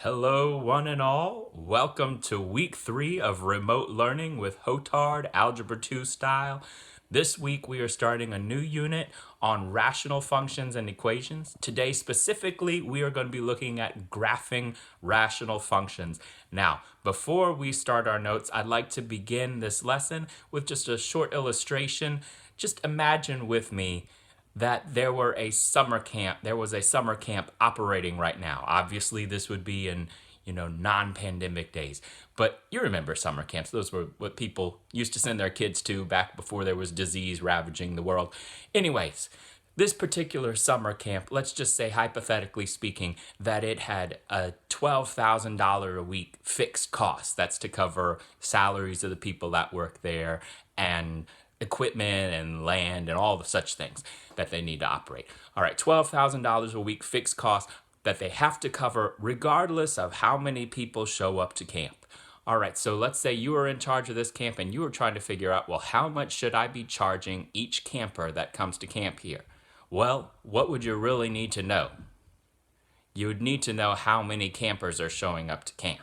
Hello, one and all. Welcome to week 3 of remote learning with Hotard Algebra 2 style. This week we are starting a new unit on rational functions and equations. Today specifically we are going to be looking at graphing rational functions. Now, before we start our notes, I'd like to begin this lesson with just a short illustration. Just imagine with me that there was a summer camp operating right now. Obviously, this would be in, non-pandemic days. But you remember summer camps. Those were what people used to send their kids to back before there was disease ravaging the world. Anyways, this particular summer camp, let's just say hypothetically speaking, that it had a $12,000 a week fixed cost. That's to cover salaries of the people that work there and equipment and land and all the such things that they need to operate. All right, $12,000 a week fixed cost that they have to cover regardless of how many people show up to camp. All right, so let's say you are in charge of this camp and you are trying to figure out, well, how much should I be charging each camper that comes to camp here? Well, what would you really need to know? You would need to know how many campers are showing up to camp.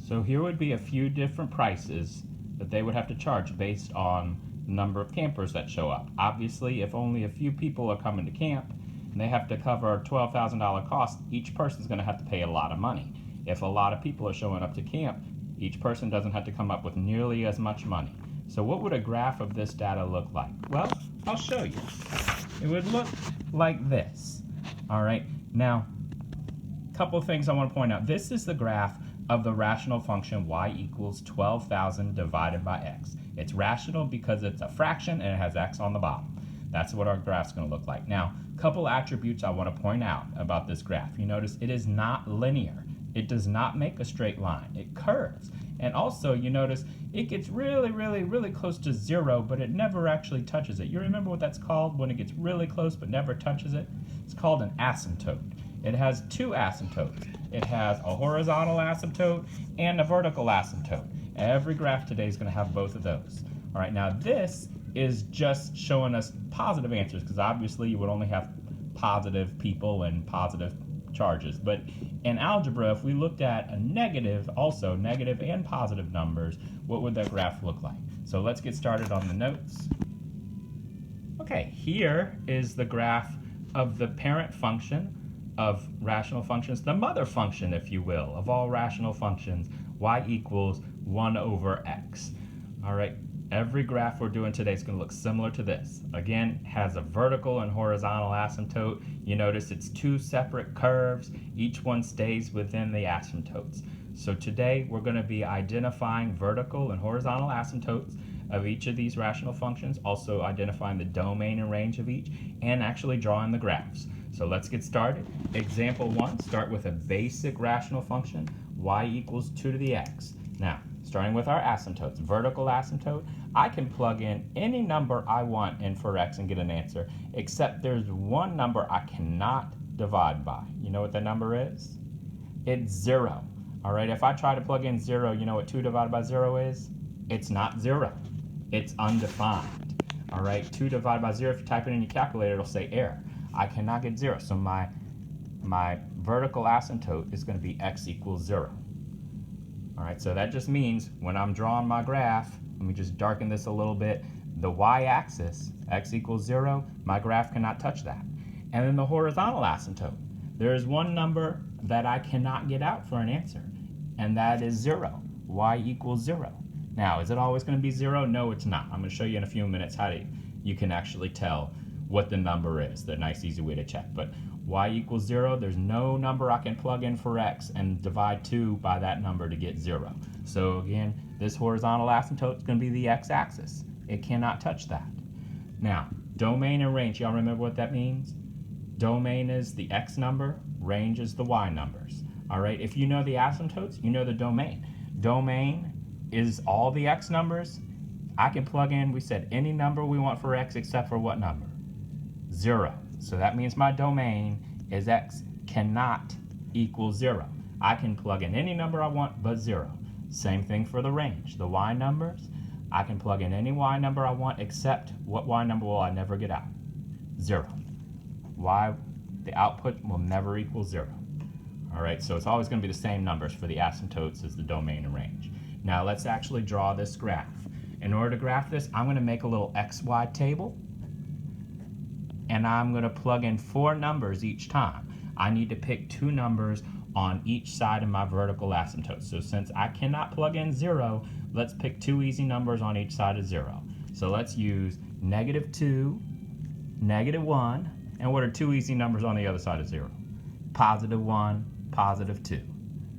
So here would be a few different prices that they would have to charge based on the number of campers that show up. Obviously, if only a few people are coming to camp and they have to cover a $12,000 cost, each person's going to have to pay a lot of money. If a lot of people are showing up to camp, each person doesn't have to come up with nearly as much money. So what would a graph of this data look like? Well, I'll show you. It would look like this. All right, now, a couple of things I want to point out. This is the graph of the rational function y equals 12,000 divided by x. It's rational because it's a fraction and it has x on the bottom. That's what our graph's going to look like. Now, a couple attributes I want to point out about this graph. You notice it is not linear. It does not make a straight line. It curves. And also, you notice it gets really close to 0, but it never actually touches it. You remember what that's called when it gets really close but never touches it? It's called an asymptote. It has two asymptotes. It has a horizontal asymptote and a vertical asymptote. Every graph today is going to have both of those. All right, now this is just showing us positive answers because obviously you would only have positive people and positive charges. But in algebra, if we looked at a negative, also negative and positive numbers, what would that graph look like? So let's get started on the notes. Okay, here is the graph of the parent function of rational functions, the mother function, if you will, of all rational functions, y equals 1 over x. All right, every graph we're doing today is going to look similar to this. Again, has a vertical and horizontal asymptote. You notice it's two separate curves. Each one stays within the asymptotes. So today we're going to be identifying vertical and horizontal asymptotes of each of these rational functions, also identifying the domain and range of each, and actually drawing the graphs. So let's get started. Example 1, start with a basic rational function, y equals 2 to the x. Now, starting with our asymptotes, vertical asymptote, I can plug in any number I want in for x and get an answer, except there's one number I cannot divide by. You know what that number is? It's 0. All right, if I try to plug in 0, you know what 2 divided by 0 is? It's not 0. It's undefined. All right, 2 divided by 0, if you type it in your calculator, it'll say error. I cannot get 0, so my vertical asymptote is going to be x equals 0. All right, so that just means when I'm drawing my graph, let me just darken this a little bit, the y-axis, x equals 0, my graph cannot touch that. And then the horizontal asymptote, there is one number that I cannot get out for an answer, and that is 0, y equals 0. Now, is it always going to be 0? No, it's not. I'm going to show you in a few minutes how you can actually tell what the number is, the nice easy way to check. But y equals 0, there's no number I can plug in for x and divide 2 by that number to get 0. So again, this horizontal asymptote is going to be the x-axis. It cannot touch that. Now, domain and range, y'all remember what that means? Domain is the x number, range is the y numbers. All right, if you know the asymptotes, you know the domain. Domain is all the x numbers. I can plug in, we said, any number we want for x except for what number? 0. So that means my domain is x cannot equal 0. I can plug in any number I want but 0. Same thing for the range. The y numbers, I can plug in any y number I want except what y number will I never get out? 0. Y the output will never equal 0. All right, so it's always going to be the same numbers for the asymptotes as the domain and range. Now let's actually draw this graph. In order to graph this, I'm going to make a little XY table, and I'm going to plug in 4 numbers each time. I need to pick 2 numbers on each side of my vertical asymptote. So since I cannot plug in 0, let's pick 2 easy numbers on each side of 0. So let's use -2, -1, and what are 2 easy numbers on the other side of 0? +1, +2.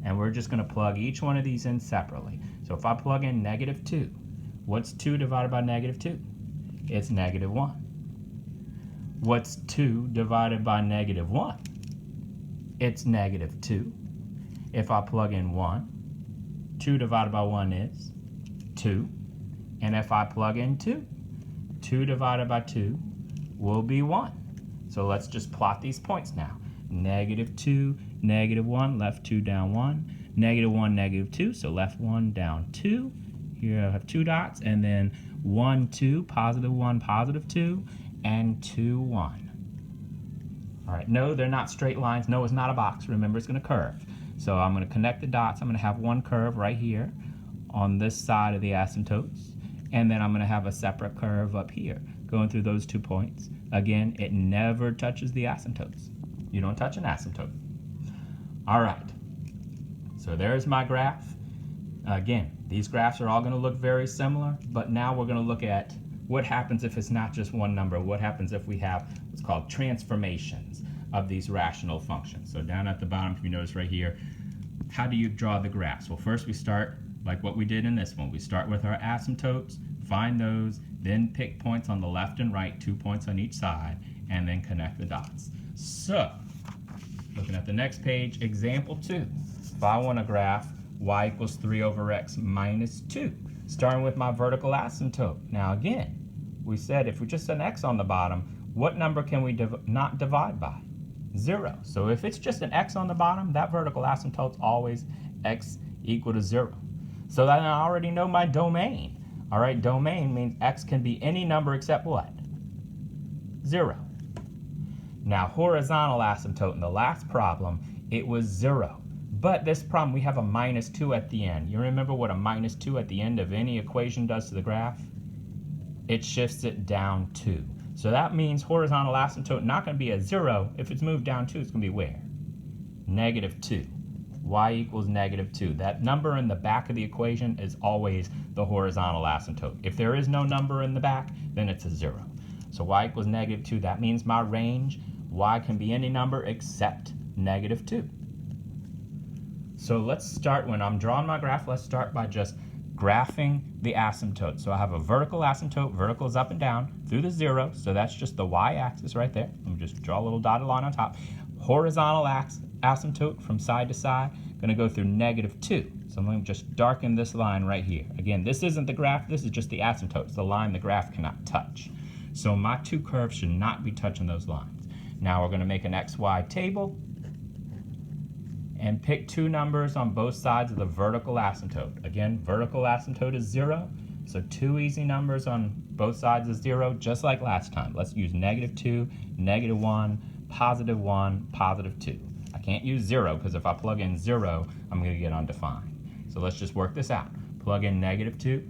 And we're just going to plug each one of these in separately. So if I plug in -2, what's 2 divided by -2? It's -1. What's 2 divided by -1? It's -2. If I plug in 1, 2 divided by 1 is 2. And if I plug in 2, 2 divided by 2 will be 1. So let's just plot these points now. -2, -1, left 2, down 1. -1, -2, so left 1, down 2. Here I have 2 dots, and then 1, 2, +1, +2, and 2, 1. All right, no, they're not straight lines. No, it's not a box. Remember, it's going to curve. So I'm going to connect the dots. I'm going to have one curve right here on this side of the asymptotes, and then I'm going to have a separate curve up here going through those 2 points. Again, it never touches the asymptotes. You don't touch an asymptote. All right, so there's my graph. Again, these graphs are all going to look very similar, but now we're going to look at what happens if it's not just one number. What happens if we have what's called transformations of these rational functions? So down at the bottom, if you notice right here, how do you draw the graphs? Well, first we start like what we did in this one. We start with our asymptotes, find those, then pick points on the left and right, 2 points on each side, and then connect the dots. So, looking at the next page, example 2. If I want to graph y equals 3 over x minus 2, starting with my vertical asymptote. Now again, we said if we just an x on the bottom, what number can we not divide by? 0. So if it's just an x on the bottom, that vertical asymptote's always x equal to 0. So then I already know my domain. All right, domain means x can be any number except what? 0. Now horizontal asymptote in the last problem, it was 0. But this problem, we have a -2 at the end. You remember what a -2 at the end of any equation does to the graph? It shifts it down 2. So that means horizontal asymptote not going to be at 0. If it's moved down 2, it's going to be where? -2. Y equals -2. That number in the back of the equation is always the horizontal asymptote. If there is no number in the back, then it's a 0. So y equals -2. That means my range, y can be any number except -2. So let's start, when I'm drawing my graph, let's start by just graphing the asymptote. So I have a vertical asymptote. Vertical is up and down through the 0. So that's just the y-axis right there. Let me just draw a little dotted line on top. Horizontal asymptote from side to side, going to go through -2. So I'm going to just darken this line right here. Again, this isn't the graph. This is just the asymptote. It's the line the graph cannot touch. So my 2 curves should not be touching those lines. Now we're going to make an XY table and pick 2 numbers on both sides of the vertical asymptote. Again, vertical asymptote is 0, so 2 easy numbers on both sides of 0, just like last time. Let's use -2, -1, +1, +2. I can't use 0 because if I plug in 0, I'm going to get undefined. So let's just work this out. Plug in -2.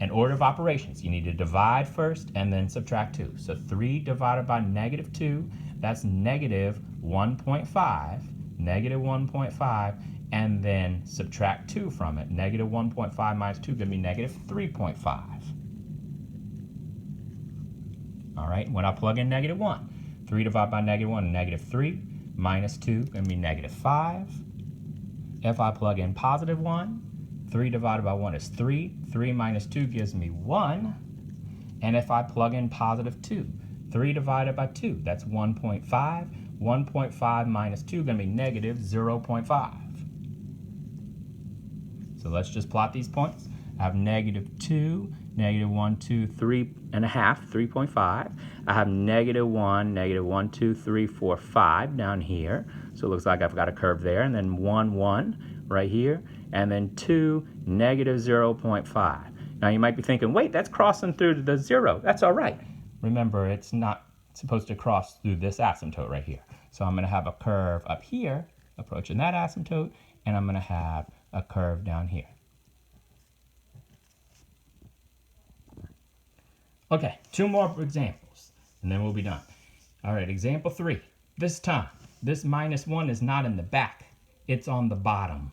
In order of operations, you need to divide first and then subtract 2. So 3 divided by -2, that's -1.5. -1.5, and then subtract 2 from it. -1.5 minus 2 going to be -3.5. All right, when I plug in -1, 3 divided by -1 is -3, minus 2 going to be -5. If I plug in +1, 3 divided by 1 is 3. 3 minus 2 gives me 1. And if I plug in +2, 3 divided by 2, that's 1.5. 1.5 minus 2 is going to be -0.5. So let's just plot these points. I have -2, -1, 2, 3.5, 3.5. I have -1, -1, 2, 3, 4, 5 down here. So it looks like I've got a curve there. And then 1, 1 right here. And then 2, -0.5. Now you might be thinking, wait, that's crossing through the 0. That's all right. Remember, it's not supposed to cross through this asymptote right here. So I'm going to have a curve up here, approaching that asymptote, and I'm going to have a curve down here. Okay, 2 more examples, and then we'll be done. All right, example 3. This time, this -1 is not in the back, it's on the bottom.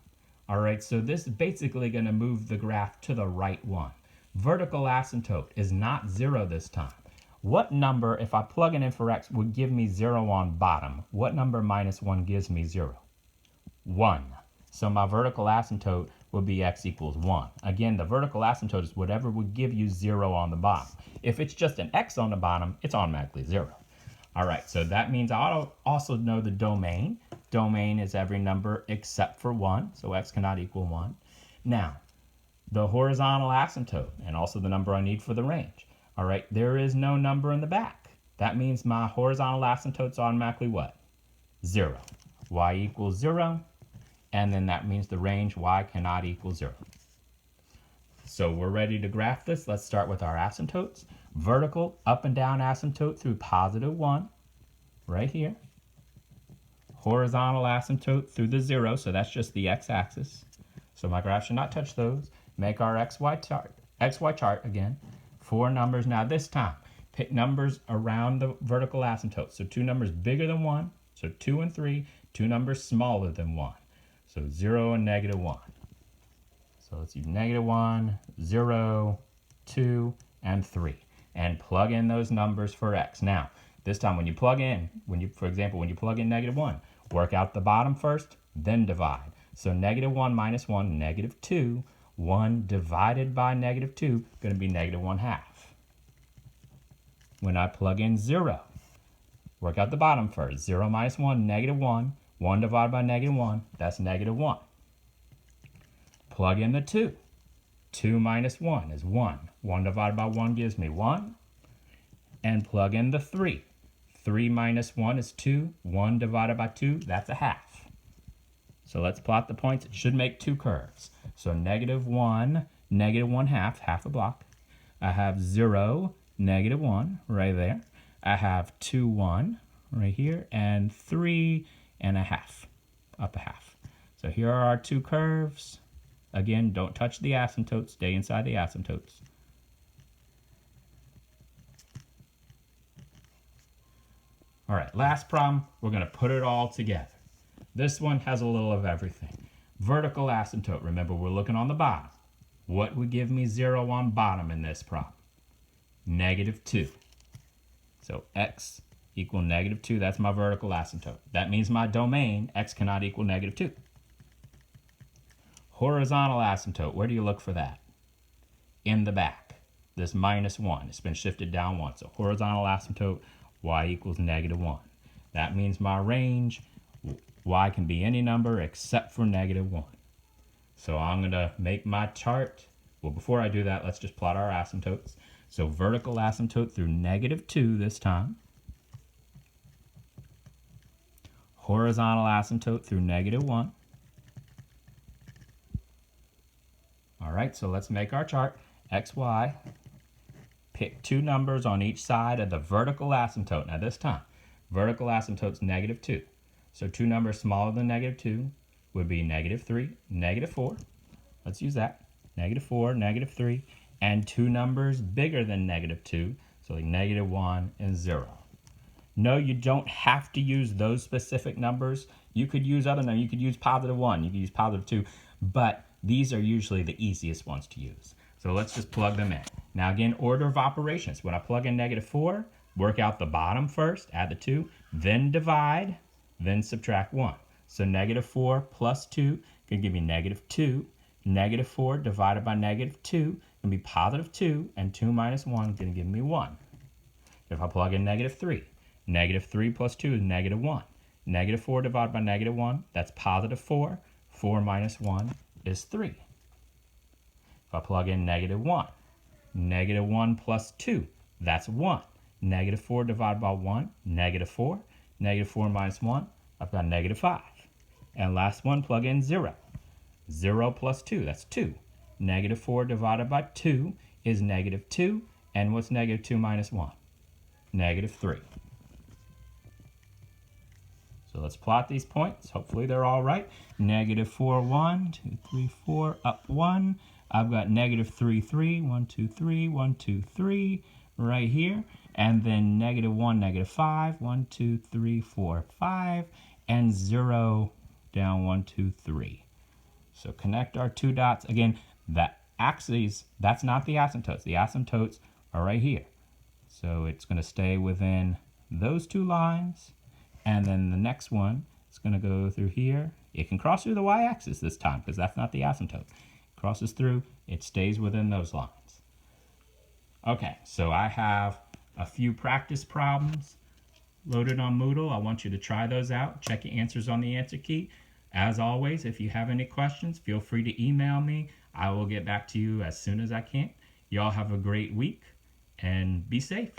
All right, so this is basically going to move the graph to the right one. Vertical asymptote is not 0 this time. What number, if I plug it in for x, would give me 0 on bottom? What number -1 gives me 0? 1. So my vertical asymptote would be x equals 1. Again, the vertical asymptote is whatever would give you 0 on the bottom. If it's just an x on the bottom, it's automatically 0. All right, so that means I also know the domain. Domain is every number except for 1, so x cannot equal 1. Now, the horizontal asymptote, and also the number I need for the range. All right, there is no number in the back. That means my horizontal asymptote's automatically what? 0. Y equals 0, and then that means the range y cannot equal 0. So we're ready to graph this. Let's start with our asymptotes. Vertical up and down asymptote through +1, right here. Horizontal asymptote through the 0, so that's just the x-axis. So my graph should not touch those. Make our XY chart again. 4 numbers. Now this time, pick numbers around the vertical asymptote. So 2 numbers bigger than 1, so 2 and 3. 2 numbers smaller than 1, so 0 and -1. So let's use -1, 0, 2, and 3. And plug in those numbers for x. Now, this time when you plug in, for example, when you plug in -1, work out the bottom first, then divide. So -1 minus 1, -2. 1 divided by -2, going to be -1/2. When I plug in 0, work out the bottom first. 0 minus 1, -1. 1 divided by -1, that's -1. Plug in the 2. 2 minus 1 is 1. 1 divided by 1 gives me 1. And plug in the 3. 3 minus 1 is 2. 1 divided by 2, that's a half. So let's plot the points. It should make 2 curves. So -1, -1/2, half a block. I have 0, -1 right there. I have 2, 1 right here, and 3 and a half, up a half. So here are our 2 curves. Again, don't touch the asymptotes, stay inside the asymptotes. All right, last problem, we're going to put it all together. This one has a little of everything. Vertical asymptote, remember we're looking on the bottom. What would give me 0 on bottom in this problem? -2. So x equal -2, that's my vertical asymptote. That means my domain, x cannot equal -2. Horizontal asymptote, where do you look for that? In the back. This -1, it's been shifted down 1. So horizontal asymptote, y equals -1. That means my range, y can be any number except for -1. So I'm going to make my chart. Well, before I do that, let's just plot our asymptotes. So vertical asymptote through -2 this time. Horizontal asymptote through -1. All right, so let's make our chart. X, Y. Pick 2 numbers on each side of the vertical asymptote. Now this time, vertical asymptote's -2. So 2 numbers smaller than -2 would be -3, -4. Let's use that. -4, -3. And 2 numbers bigger than -2, so like -1 and 0. No, you don't have to use those specific numbers. You could use other numbers. You could use +1, you could use +2, but these are usually the easiest ones to use. So let's just plug them in. Now again, order of operations. When I plug in -4, work out the bottom first, add the 2, then divide, then subtract 1. So -4 plus 2 can give me -2. -4 divided by -2 can be +2, and 2 minus 1 can give me 1. If I plug in -3, -3 plus 2 is -1. -4 divided by -1, that's +4. 4 minus 1 is 3. If I plug in -1, -1 plus 2, that's 1. -4 divided by 1, -4. -4 minus 1, I've got -5. And last one, plug in 0. 0 plus 2, that's 2. -4 divided by 2 is -2. And what's -2 minus 1? -3. So let's plot these points. Hopefully they're all right. -4, 1, 2, 3, 4, up 1. I've got -3, 3, 1, 2, 3, 1, 2, 3 right here. And then -1, -5, 1, 2, 3, 4, 5, and 0 down 1, 2, 3. So connect our two dots. Again, that axes, that's not the asymptotes. The asymptotes are right here. So it's going to stay within those two lines. And then the next one is going to go through here. It can cross through the y-axis this time because that's not the asymptote. It crosses through, it stays within those lines. Okay, so I have a few practice problems loaded on Moodle. I want you to try those out. Check your answers on the answer key. As always, if you have any questions, feel free to email me. I will get back to you as soon as I can. Y'all have a great week and be safe.